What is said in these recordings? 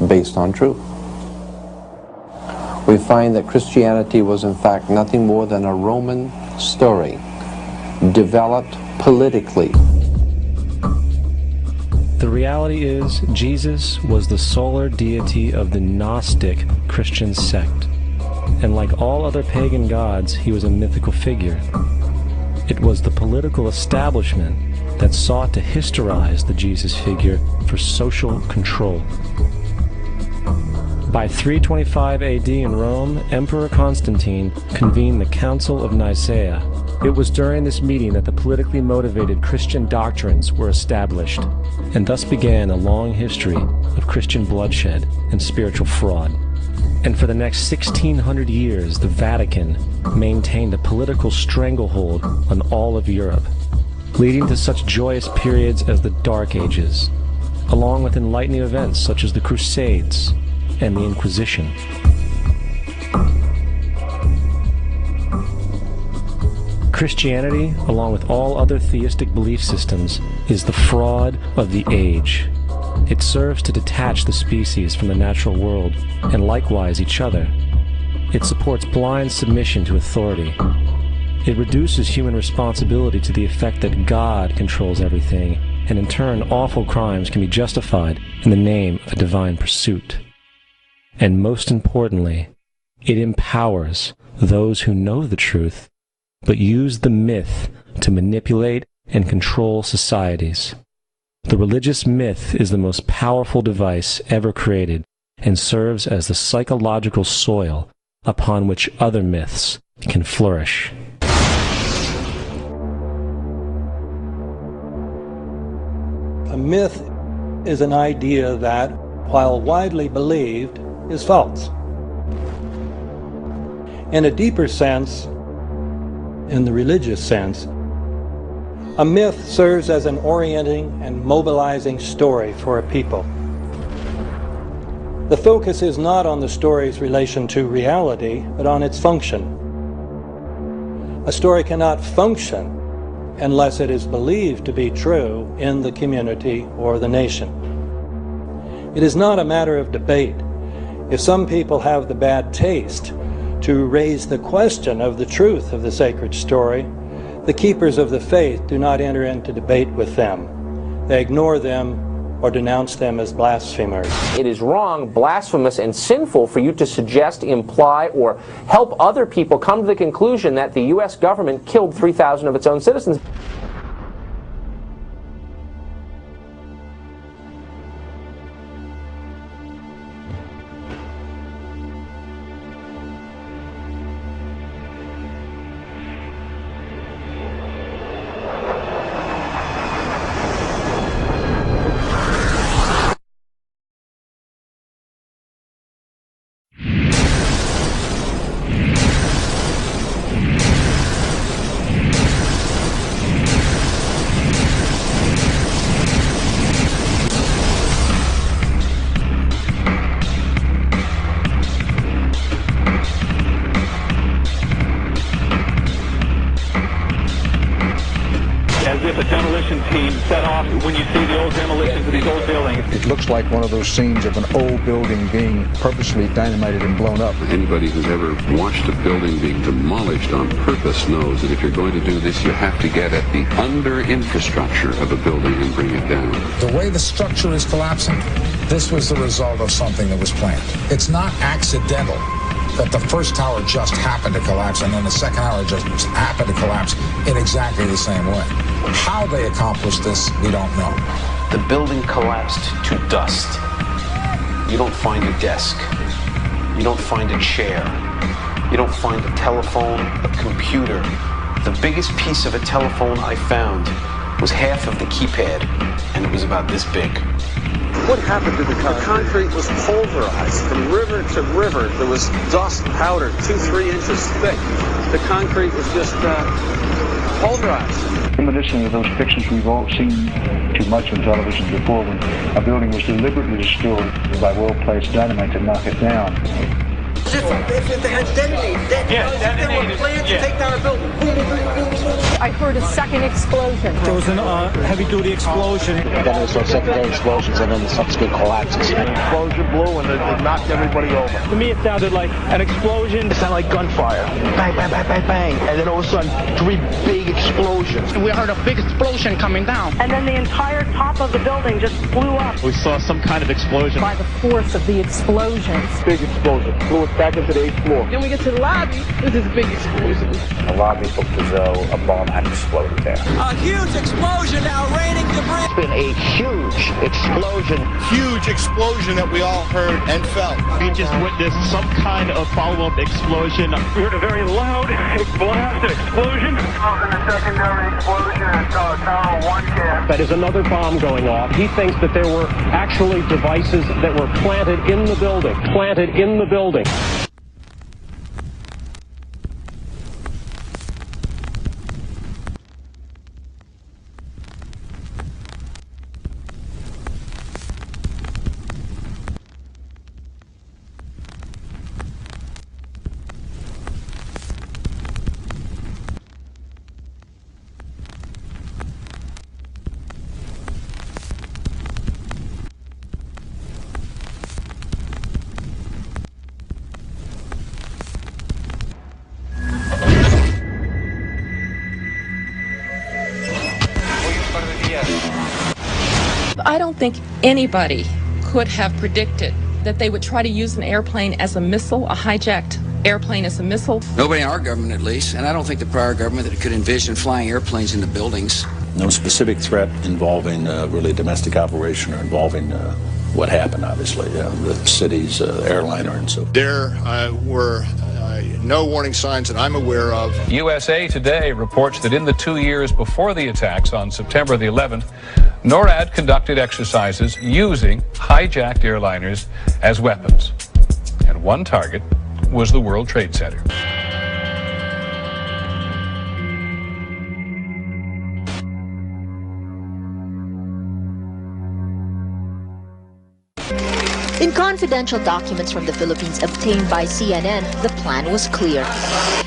based on truth. We find that Christianity was in fact nothing more than a Roman story, developed politically. The reality is, Jesus was the solar deity of the Gnostic Christian sect. And like all other pagan gods, he was a mythical figure. It was the political establishment that sought to historize the Jesus figure for social control. By 325 AD in Rome, Emperor Constantine convened the Council of Nicaea. It was during this meeting that the politically motivated Christian doctrines were established, and thus began a long history of Christian bloodshed and spiritual fraud. And for the next 1600 years, the Vatican maintained a political stranglehold on all of Europe, leading to such joyous periods as the Dark Ages, along with enlightening events such as the Crusades and the Inquisition. Christianity, along with all other theistic belief systems, is the fraud of the age. It serves to detach the species from the natural world, and likewise each other. It supports blind submission to authority. It reduces human responsibility to the effect that God controls everything, and in turn awful crimes can be justified in the name of a divine pursuit. And most importantly, it empowers those who know the truth, but use the myth to manipulate and control societies. The religious myth is the most powerful device ever created and serves as the psychological soil upon which other myths can flourish. A myth is an idea that, while widely believed, is false. In a deeper sense, in the religious sense, a myth serves as an orienting and mobilizing story for a people. The focus is not on the story's relation to reality, but on its function. A story cannot function unless it is believed to be true in the community or the nation. It is not a matter of debate. If some people have the bad taste to raise the question of the truth of the sacred story, the keepers of the faith do not enter into debate with them. They ignore them or denounce them as blasphemers. It is wrong, blasphemous, and sinful for you to suggest, imply, or help other people come to the conclusion that the U.S. government killed 3,000 of its own citizens. As if a demolition team set off when you see the old demolitions of these old buildings. It looks like one of those scenes of an old building being purposely dynamited and blown up. Anybody who's ever watched a building being demolished on purpose knows that if you're going to do this, you have to get at the under-infrastructure of a building and bring it down. The way the structure is collapsing, this was the result of something that was planned. It's not accidental that the first tower just happened to collapse and then the second tower just happened to collapse in exactly the same way. How they accomplished this, we don't know. The building collapsed to dust. You don't find a desk. You don't find a chair. You don't find a telephone, a computer. The biggest piece of a telephone I found was half of the keypad, and it was about this big. What happened to the concrete? The concrete was pulverized from river to river. There was dust powder 2-3 inches thick. The concrete was just pulverized. In addition to those pictures we've all seen too much on television before, when a building was deliberately destroyed by well-placed dynamite to knock it down. If they had detonated, if they were planned to take down a building. Boom, boom, boom, boom, boom. I heard a second explosion. There was a heavy-duty explosion. Then there's some secondary explosions and then the subsequent collapses. An explosion blew and it knocked everybody over. To me, it sounded like an explosion. It sounded like gunfire. Bang, bang, bang, bang, bang. And then all of a sudden, 3 big explosions. We heard a big explosion coming down. And then the entire top of the building just blew up. We saw some kind of explosion. By the force of the explosions. Big explosion. Blew us back into the 8th floor. Then we get to the lobby. This is a big explosion. The lobby looked as though a bomb had exploded there. A huge explosion now raining debris. It's been a huge explosion. Huge explosion that we all heard and felt. We just witnessed some kind of follow-up explosion. We heard a very loud blast explosion. And a secondary explosion at Tower 1 camp. That is another bomb going off. He thinks that there were actually devices that were planted in the building. Planted in the building. I don't think anybody could have predicted that they would try to use an airplane as a missile, a hijacked airplane as a missile. Nobody in our government, at least, and I don't think the prior government that could envision flying airplanes into buildings. No specific threat involving really domestic operation or involving what happened, obviously, the city's airliner and so forth. There were no warning signs that I'm aware of. USA Today reports that in the 2 years before the attacks on September the 11th, NORAD conducted exercises using hijacked airliners as weapons. And one target was the World Trade Center. In confidential documents from the Philippines obtained by CNN, the plan was clear.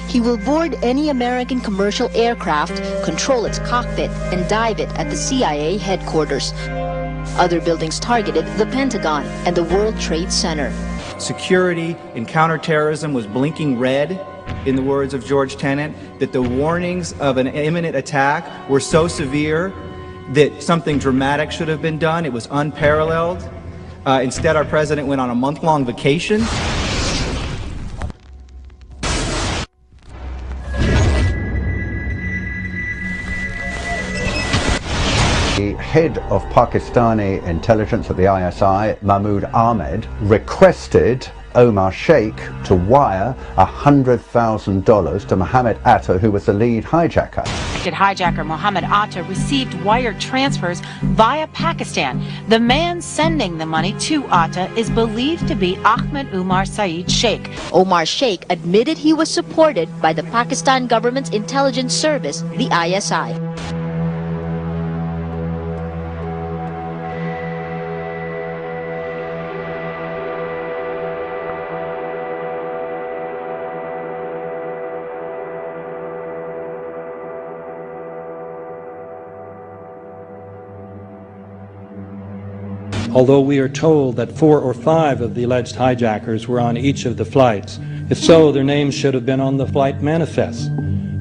He will board any American commercial aircraft, control its cockpit, and dive it at the CIA headquarters. Other buildings targeted the Pentagon and the World Trade Center. Security in counterterrorism was blinking red, in the words of George Tenet, that the warnings of an imminent attack were so severe that something dramatic should have been done. It was unparalleled. Instead, our president went on a month-long vacation. The head of Pakistani intelligence at the ISI, Mahmoud Ahmed, requested Omar Sheikh to wire $100,000 to Mohammed Atta, who was the lead hijacker. Hijacker Mohammed Atta received wire transfers via Pakistan. The man sending the money to Atta is believed to be Ahmed Umar Saeed Sheikh. Omar Sheikh admitted he was supported by the Pakistan government's intelligence service, the ISI. Although we are told that 4 or 5 of the alleged hijackers were on each of the flights. If so, their names should have been on the flight manifests.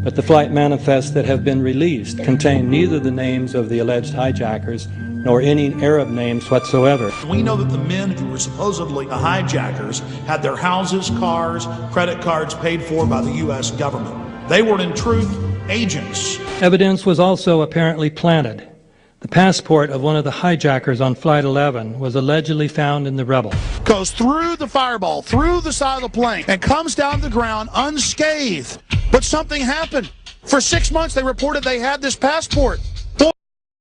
But the flight manifests that have been released contain neither the names of the alleged hijackers nor any Arab names whatsoever. We know that the men who were supposedly the hijackers had their houses, cars, credit cards paid for by the U.S. government. They were, in truth, agents. Evidence was also apparently planted. The passport of one of the hijackers on Flight 11 was allegedly found in the Rebel. Goes through the fireball, through the side of the plane, and comes down the ground unscathed. But something happened. For 6 months, they reported they had this passport.